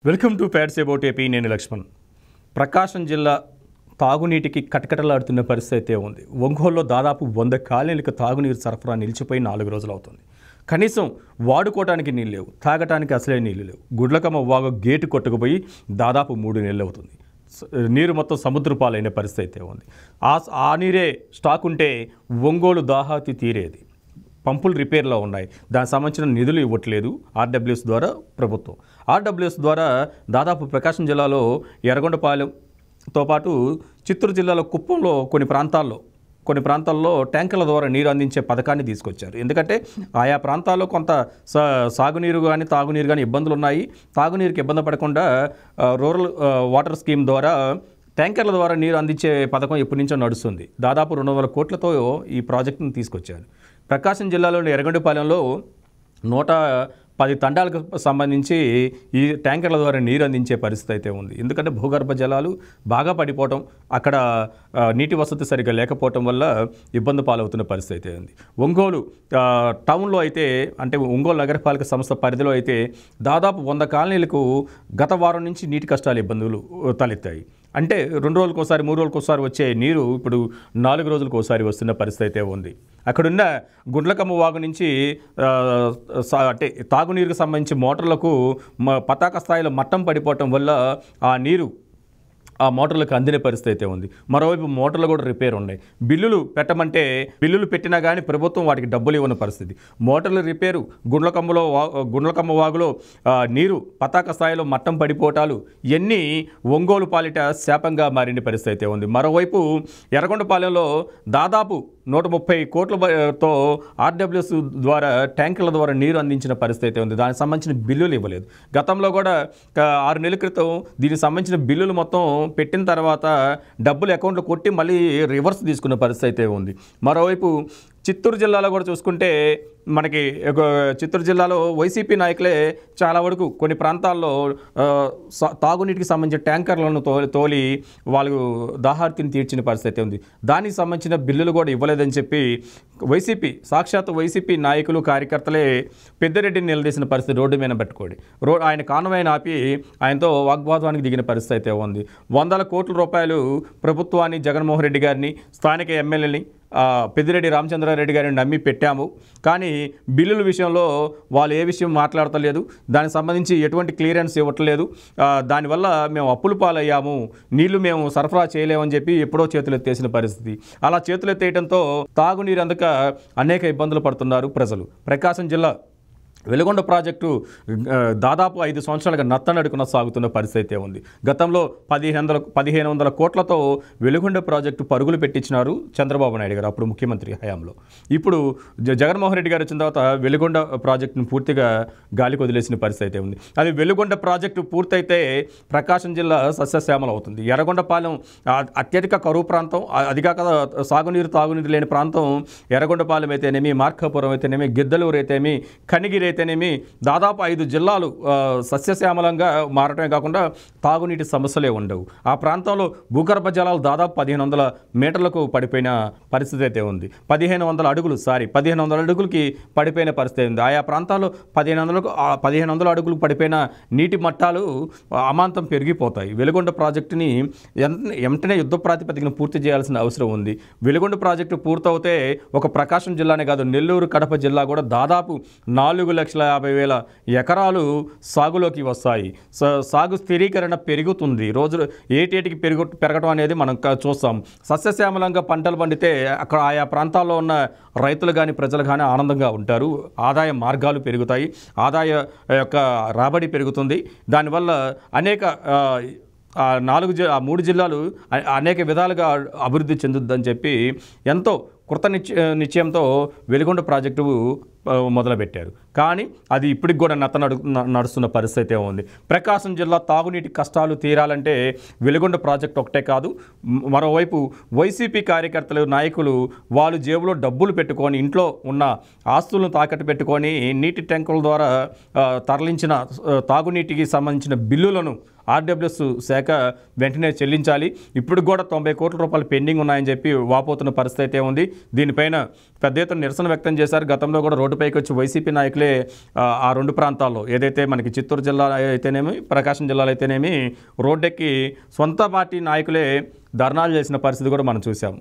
Welcome to fats about AP. నేను లక్ష్మణ్. ప్రకాశం జిల్లా తాగునీటికి కటకటలాడుతున్న పరిస్థితి అయితే ఉంది. ఒంగోలులో దాదాపు 100 కాలనీలకు తాగునీరు సరఫరా నిలిచిపోయి 4 రోజులు అవుతుంది. కనీసం వాడుకోవడానికి నీళ్ళు లేవు, తాగటానికి అసలే నీళ్ళు లేవు. గుడ్లకమ్మ వాగు గేటు కొట్టుకుపోయి దాదాపు 3 నెలలు అవుతుంది. నీరు మొత్తం సముద్ర పాలైన పరిస్థితి అయితే ఉంది. ఆ నీరే స్టాక్ ఉంటే ఒంగోలు దాహాతి తీరేది. పంపులు రిపేర్లో ఉన్నాయి, దానికి సంబంధించిన నిధులు ఇవ్వట్లేదు ఆర్డబ్ల్యూఎస్ ద్వారా ప్రభుత్వం. ఆర్డబ్ల్యూఎస్ ద్వారా దాదాపు ప్రకాశం జిల్లాలో ఎర్రగొండపాలెంతో పాటు చిత్తూరు జిల్లాలో కుప్పంలో కొన్ని ప్రాంతాల్లో ట్యాంకర్ల ద్వారా నీరు అందించే పథకాన్ని తీసుకొచ్చారు. ఎందుకంటే ఆయా ప్రాంతాల్లో కొంత సాగునీరు కానీ తాగునీరు కానీ ఇబ్బందులు ఉన్నాయి. తాగునీరుకి ఇబ్బంది పడకుండా రూరల్ వాటర్ స్కీమ్ ద్వారా ట్యాంకర్ల ద్వారా నీరు అందించే పథకం ఎప్పటి నుంచో నడుస్తుంది. దాదాపు 200 కోట్లతో ఈ ప్రాజెక్టును తీసుకొచ్చారు. ప్రకాశం జిల్లాలోని ఎర్రగొండపాలెంలో 110 తండాలకు సంబంధించి ఈ ట్యాంకర్ల ద్వారా నీరు అందించే పరిస్థితి అయితే ఉంది. ఎందుకంటే భూగర్భ జలాలు బాగా పడిపోవటం, అక్కడ నీటి వసతి సరిగ్గా లేకపోవటం వల్ల ఇబ్బంది పాలవుతున్న పరిస్థితి అయితే ఉంది. ఒంగోలు టౌన్లో అయితే, అంటే ఒంగోలు నగరపాలక సంస్థ పరిధిలో అయితే దాదాపు 100 కాలనీలకు గత వారం నుంచి నీటి కష్టాలు, ఇబ్బందులు తలెత్తాయి. అంటే 2 రోజులకోసారి 3 రోజులకోసారి వచ్చే నీరు ఇప్పుడు 4 రోజులకోసారి వస్తున్న పరిస్థితి అయితే ఉంది. అక్కడున్న గుండ్లకమ్మ వాగు నుంచి అంటే తాగునీరుకు సంబంధించి మోటార్లకు పతాక స్థాయిలో మట్టం పడిపోవటం వల్ల ఆ నీరు ఆ మోటార్లకు అందిన పరిస్థితి అయితే ఉంది. మరోవైపు మోటార్లు కూడా రిపేర్ ఉన్నాయి. బిల్లులు పెట్టమంటే బిల్లులు పెట్టినా కానీ ప్రభుత్వం వాటికి డబ్బులు ఇవ్వని పరిస్థితి. మోటార్లు రిపేరు, గుండ్లకమ్మ వాగులో నీరు పతాక స్థాయిలో మట్టం పడిపోవటాలు ఇవన్నీ ఒంగోలు పాలిట శాపంగా మారిన పరిస్థితి అయితే ఉంది. మరోవైపు ఎర్రగొండపాలెంలో దాదాపు 130 కోట్లతో ఆర్డబ్ల్యూఎస్ ద్వారా ట్యాంకర్ల ద్వారా నీరు అందించిన పరిస్థితి అయితే ఉంది. దానికి సంబంధించిన బిల్లులు ఇవ్వలేదు. గతంలో కూడా 6 నెలల క్రితం దీనికి సంబంధించిన బిల్లులు మొత్తం పెట్టిన తర్వాత డబ్బులు అకౌంట్లో కొట్టి మళ్ళీ రివర్స్ తీసుకున్న పరిస్థితి అయితే ఉంది. మరోవైపు చిత్తూరు జిల్లాలో కూడా చూసుకుంటే మనకి చిత్తూరు జిల్లాలో వైసీపీ నాయకులే చాలా వరకు కొన్ని ప్రాంతాల్లో తాగునీటికి సంబంధించిన ట్యాంకర్లను తోలి వాళ్ళు దాహార్తిని తీర్చిన పరిస్థితి ఉంది. దానికి సంబంధించిన బిల్లులు కూడా ఇవ్వలేదని చెప్పి సాక్షాత్ వైసీపీ నాయకులు, కార్యకర్తలే పెద్దిరెడ్డిని నిలదీసిన పరిస్థితి. రోడ్డు మీద పెట్టుకోండి, ఆయన కాన్వాయ్ని ఆపి ఆయనతో వాగ్వాదానికి దిగిన పరిస్థితి అయితే ఉంది. 100 కోట్ల రూపాయలు ప్రభుత్వాన్ని, జగన్మోహన్ రెడ్డి గారిని, స్థానిక ఎమ్మెల్యేని పెద్దిరెడ్డి రామచంద్రారెడ్డి గారిని నమ్మి పెట్టాము. కానీ బిల్లుల విషయంలో వాళ్ళు ఏ విషయం మాట్లాడతలేదు, దానికి సంబంధించి ఎటువంటి క్లియరెన్స్ ఇవ్వట్లేదు. దానివల్ల మేము అప్పులు పాలయ్యాము, నీళ్లు మేము సరఫరా చేయలేమని చెప్పి ఎప్పుడో చేతులు ఎత్తేసిన పరిస్థితి. అలా చేతులు ఎత్తేయడంతో తాగునీరు అందక అనేక ఇబ్బందులు పడుతున్నారు ప్రజలు. ప్రకాశం జిల్లా వెలుగొండ ప్రాజెక్టు దాదాపు 5 సంవత్సరాలుగా నత్తనడుకున సాగుతున్న పరిస్థితి ఉంది. గతంలో 1500 కోట్లతో వెలుగొండ ప్రాజెక్టు పరుగులు పెట్టించినారు చంద్రబాబు నాయుడు గారు, అప్పుడు ముఖ్యమంత్రి హయాంలో. ఇప్పుడు జగన్మోహన్ రెడ్డి గారు వచ్చిన తర్వాత వెలుగొండ ప్రాజెక్టును పూర్తిగా గాలికి వదిలేసిన పరిస్థితి ఉంది. అది వెలుగొండ ప్రాజెక్టు పూర్తయితే ప్రకాశం జిల్లా సస్యశ్యామలం అవుతుంది. ఎర్రగొండపాలెం అత్యధిక కరువు ప్రాంతం, అది కాక సాగునీరు తాగునీరు లేని ప్రాంతం ఎర్రగొండపాలెం అయితేనేమి, మార్కాపురం అయితేనేమి, గిద్దలూరు అయితేనేమి, కనిగిరి అయితేనేమి దాదాపు 5 జిల్లాలు సస్యశ్యామలంగా మారటమే కాకుండా తాగునీటి సమస్యలే ఉండవు. ఆ ప్రాంతంలో భూగర్భ జలాలు దాదాపు 1500 మీటర్లకు పడిపోయిన పరిస్థితి అయితే ఉంది. 1500 అడుగులకి పడిపోయిన పరిస్థితి ఉంది. ఆయా ప్రాంతాల్లో 1500 అడుగులు పడిపోయిన నీటి మట్టాలు అమాంతం పెరిగిపోతాయి. వెలుగొండ ప్రాజెక్టుని వెంటనే యుద్ధ ప్రాతిపదికన పూర్తి చేయాల్సిన అవసరం ఉంది. వెలుగొండ ప్రాజెక్టు పూర్తవుతే ఒక ప్రకాశం జిల్లానే కాదు, నెల్లూరు, కడప జిల్లా కూడా దాదాపు 4,50,000 ఎకరాలు సాగులోకి వస్తాయి. సాగు స్థిరీకరణ పెరుగుతుంది. రోజు ఏటేటికి పెరగటం అనేది మనం చూస్తాం. సస్యశ్యామలంగా పంటలు పండితే అక్కడ ఆయా ప్రాంతాల్లో ఉన్న రైతులు కానీ ప్రజలు కానీ ఆనందంగా ఉంటారు. ఆదాయ మార్గాలు పెరుగుతాయి, ఆదాయ యొక్క రాబడి పెరుగుతుంది. దానివల్ల అనేక 3 జిల్లాలు అనేక విధాలుగా అభివృద్ధి చెందుద్దని చెప్పి ఎంతో కృత నిశ్చయంతో వెలుగొండ ప్రాజెక్టు మొదలుపెట్టారు. కానీ అది ఇప్పటికి కూడా నడుస్తున్న పరిస్థితి ఉంది. ప్రకాశం జిల్లా తాగునీటి కష్టాలు తీరాలంటే వెలుగొండ ప్రాజెక్టు ఒకటే కాదు, మరోవైపు వైసీపీ కార్యకర్తలు, నాయకులు వాళ్ళు జేబులో డబ్బులు పెట్టుకొని, ఇంట్లో ఉన్న ఆస్తులను తాకట్టు పెట్టుకొని నీటి ట్యాంకుల ద్వారా తరలించిన తాగునీటికి సంబంధించిన బిల్లులను ఆర్డబ్ల్యూఎస్ శాఖ వెంటనే చెల్లించాలి. ఇప్పుడు కూడా 90 కోట్ల రూపాయలు పెండింగ్ ఉన్నాయని చెప్పి వాపోతున్న పరిస్థితి ఉంది. దీనిపైన పెద్ద ఎత్తున నిరసన వ్యక్తం చేశారు. గతంలో కూడా రోడ్డు రోడ్డుపైకి వచ్చి వైసీపీ నాయకులే ఆ రెండు ప్రాంతాల్లో ఏదైతే మనకి చిత్తూరు జిల్లా అయితేనేమి ప్రకాశం జిల్లాలో అయితేనేమి రోడ్డెక్కి సొంత పార్టీ నాయకులే ధర్నాలు చేసిన పరిస్థితి కూడా మనం చూసాం.